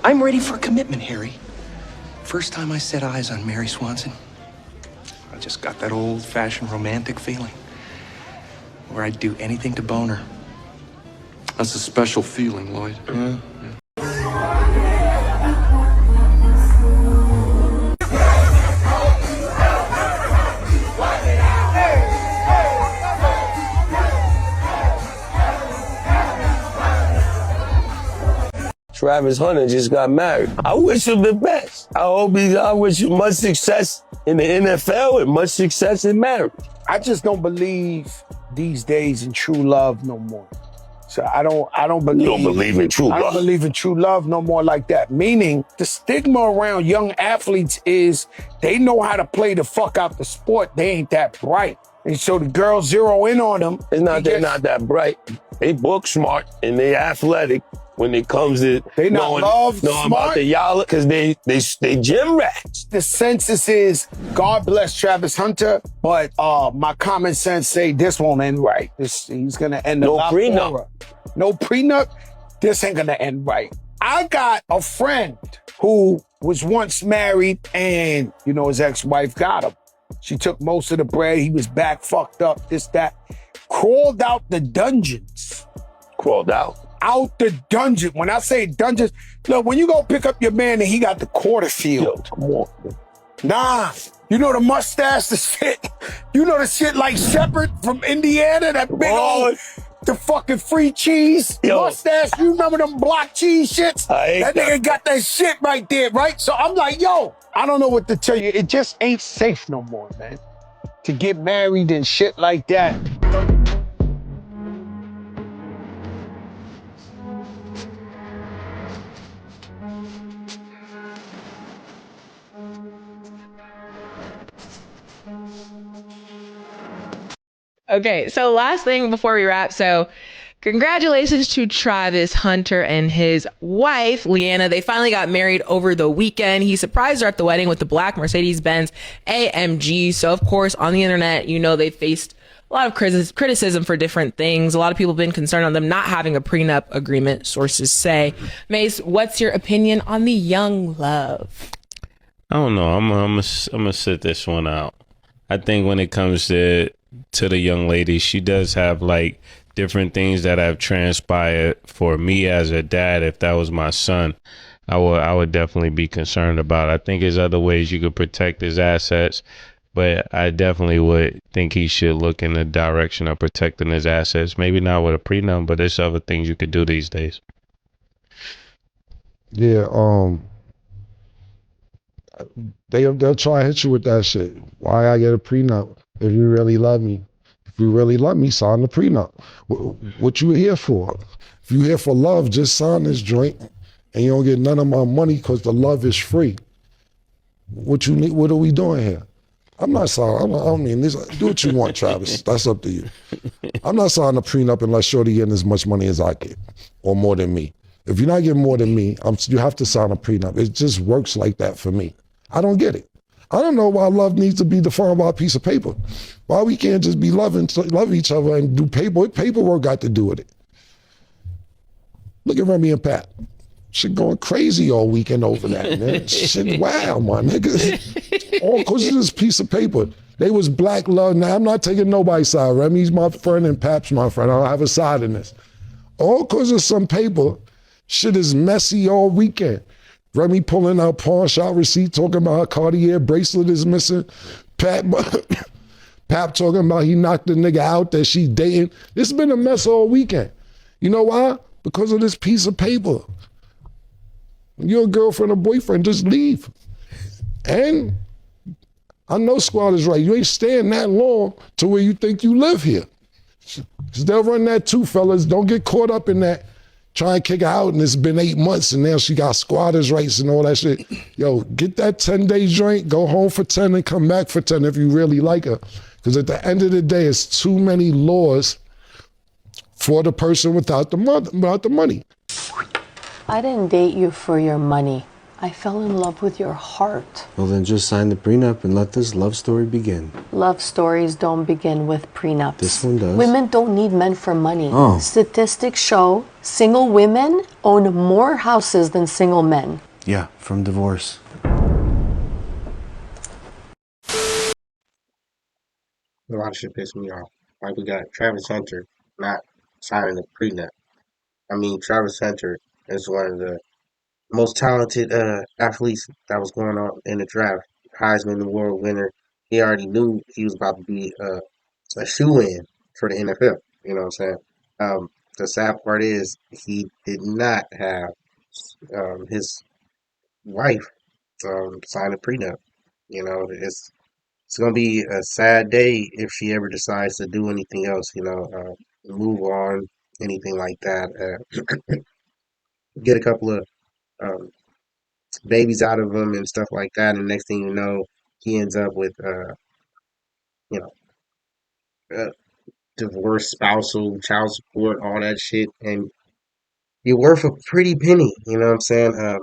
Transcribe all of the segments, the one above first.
I'm ready for commitment, Harry. First time I set eyes on Mary Swanson, I just got that old-fashioned romantic feeling where I'd do anything to bone her. That's a special feeling, Lloyd. Yeah. Travis Hunter just got married. I wish him the best. I wish him much success in the NFL and much success in marriage. I just don't believe these days in true love no more. So I don't believe. You don't believe in true love? I don't believe in true love no more like that. Meaning the stigma around young athletes is they know how to play the fuck out the sport. They ain't that bright. And so the girls zero in on them. They're not that bright. They book smart and they athletic when it comes to they not knowing about the y'all, because they gym rats. The census is God bless Travis Hunter, but my common sense say this won't end right. He's gonna end no prenup. No prenup. This ain't gonna end right. I got a friend who was once married, and his ex-wife got him. She took most of the bread. He was back fucked up. This, that. Crawled out the dungeons. Crawled out? Out the dungeon. When I say dungeons, look, when you go pick up your man and he got the quarter field. Yo, come on, man. Nah, the mustache, the shit. The shit like Shepard from Indiana, that big old, the fucking free cheese mustache. You remember them block cheese shits? That nigga got that shit right there, right? So I'm like, yo, I don't know what to tell you. It just ain't safe no more, man. To get married and shit like that. Okay, so last thing before we wrap. So congratulations to Travis Hunter and his wife, Leanna. They finally got married over the weekend. He surprised her at the wedding with the black Mercedes-Benz AMG. So, of course, on the internet, they faced a lot of criticism for different things. A lot of people have been concerned on them not having a prenup agreement, sources say. Mace, what's your opinion on the young love? I don't know. I'm gonna sit this one out. I think when it comes to the young lady, she does have like different things that have transpired. For me as a dad, if that was my son, I would definitely be concerned about it. I think there's other ways you could protect his assets, but I definitely would think he should look in the direction of protecting his assets. Maybe not with a prenup, but there's other things you could do these days. Yeah, they'll try to hit you with that shit. Why I get a prenup? If you really love me. If you really love me, sign the prenup. What you here for? If you here for love, just sign this joint and you don't get none of my money because the love is free. What you need? What are we doing here? I'm not signing. I mean, do what you want, Travis. That's up to you. I'm not signing a prenup unless Shorty getting as much money as I get or more than me. If you're not getting more than me, you have to sign a prenup. It just works like that for me. I don't get it. I don't know why love needs to be defined by a piece of paper. Why we can't just be love each other and do paper? What paperwork got to do with it? Look at Remy and Pat. Shit going crazy all weekend over that, man. Shit, wow, my nigga. All because of this piece of paper. They was black love. Now, I'm not taking nobody's side. Remy's my friend and Pap's my friend. I don't have a side in this. All because of some paper, shit is messy all weekend. Remy pulling out pawn shop receipt, talking about her Cartier bracelet is missing. Pap talking about he knocked the nigga out that she dating. It's been a mess all weekend. You know why? Because of this piece of paper. When you're a girlfriend or boyfriend, just leave. And I know squad is right. You ain't staying that long to where you think you live here. Because they'll run that too, fellas. Don't get caught up in that. Try and kick her out, and it's been 8 months, and now she got squatters' rights and all that shit. Yo, get that 10-day joint, go home for 10 and come back for 10 if you really like her. Because at the end of the day, it's too many laws for the person without the money. I didn't date you for your money. I fell in love with your heart. Well, then just sign the prenup and let this love story begin. Love stories don't begin with prenups. This one does. Women don't need men for money. Oh. Statistics show single women own more houses than single men. Yeah, from divorce. A lot of shit pissed me off. Like we got Travis Hunter not signing the prenup. I mean, Travis Hunter is one of the most talented athletes that was going on in the draft. Heisman Award winner. He already knew he was about to be a shoe-in for the NFL. You know what I'm saying? The sad part is he did not have his wife sign a prenup. You know, it's gonna be a sad day if she ever decides to do anything else. You know, move on, anything like that. Get a couple of um, babies out of him and stuff like that, and next thing you know, he ends up with you know, divorce, spousal, child support, all that shit, and you're worth a pretty penny. You know what I'm saying?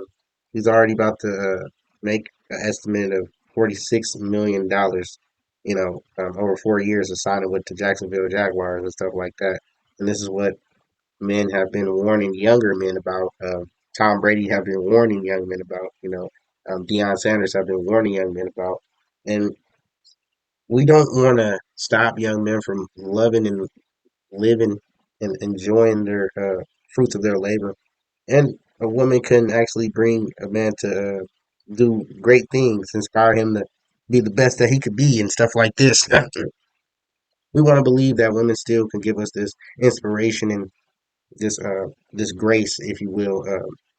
He's already about to make an estimate of $46 million. You know, over 4 years of signing with the Jacksonville Jaguars and stuff like that. And this is what men have been warning younger men about. Tom Brady have been warning young men about. You know, Deion Sanders have been warning young men about. And we don't want to stop young men from loving and living and enjoying their fruits of their labor. And a woman can actually bring a man to do great things, inspire him to be the best that he could be, and stuff like this. We want to believe that women still can give us this inspiration and this grace, if you will,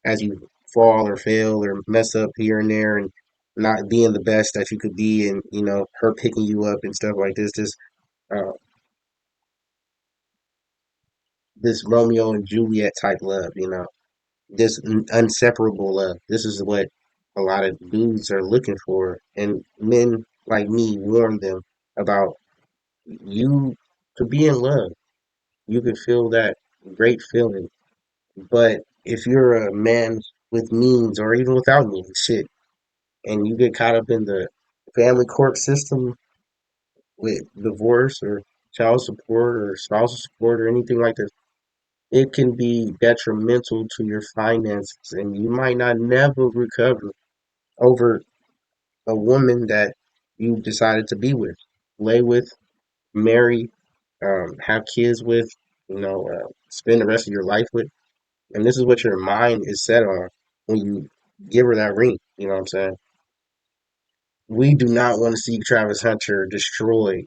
as you fall or fail or mess up here and there, and not being the best that you could be, and you know her picking you up and stuff like this. Uh, this Romeo and Juliet type love, you know, this unseparable love. This is what a lot of dudes are looking for, and men like me warn them about. You could be in love, you could feel that great feeling, but if you're a man with means or even without means, shit, and you get caught up in the family court system with divorce or child support or spousal support or anything like this, it can be detrimental to your finances, and you might not never recover over a woman that you decided to be with, lay with, marry, have kids with, you know, spend the rest of your life with. And this is what your mind is set on when you give her that ring. You know what I'm saying? We do not want to see Travis Hunter destroyed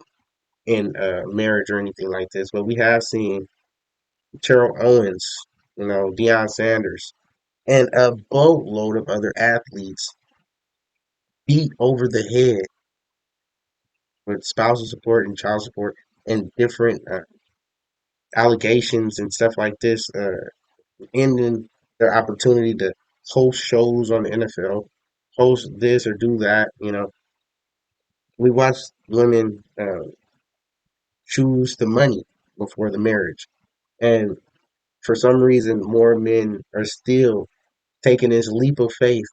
in marriage or anything like this, but we have seen Terrell Owens, you know, Deion Sanders, and a boatload of other athletes beat over the head with spousal support and child support and different allegations and stuff like this, ending their opportunity to host shows on the NFL, host this or do that. You know, we watch women choose the money before the marriage, and for some reason, more men are still taking this leap of faith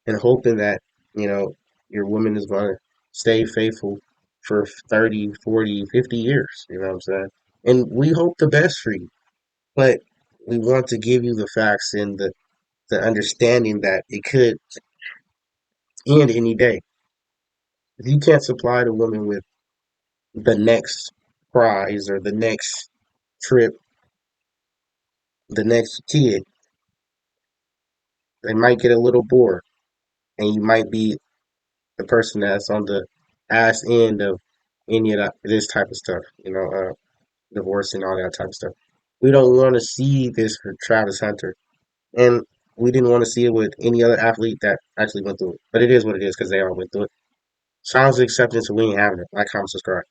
and hoping that, you know, your woman is going to stay faithful for 30, 40, 50 years. You know what I'm saying? And we hope the best for you. But we want to give you the facts and the understanding that it could end any day. If you can't supply the woman with the next prize or the next trip, the next kid, they might get a little bored, and you might be the person that's on the ass end of any of that, this type of stuff, you know, divorce and all that type of stuff. We don't want to see this for Travis Hunter, and we didn't want to see it with any other athlete that actually went through it. But it is what it is because they all went through it. Sounds of acceptance, and we ain't having it. Like, comment, subscribe.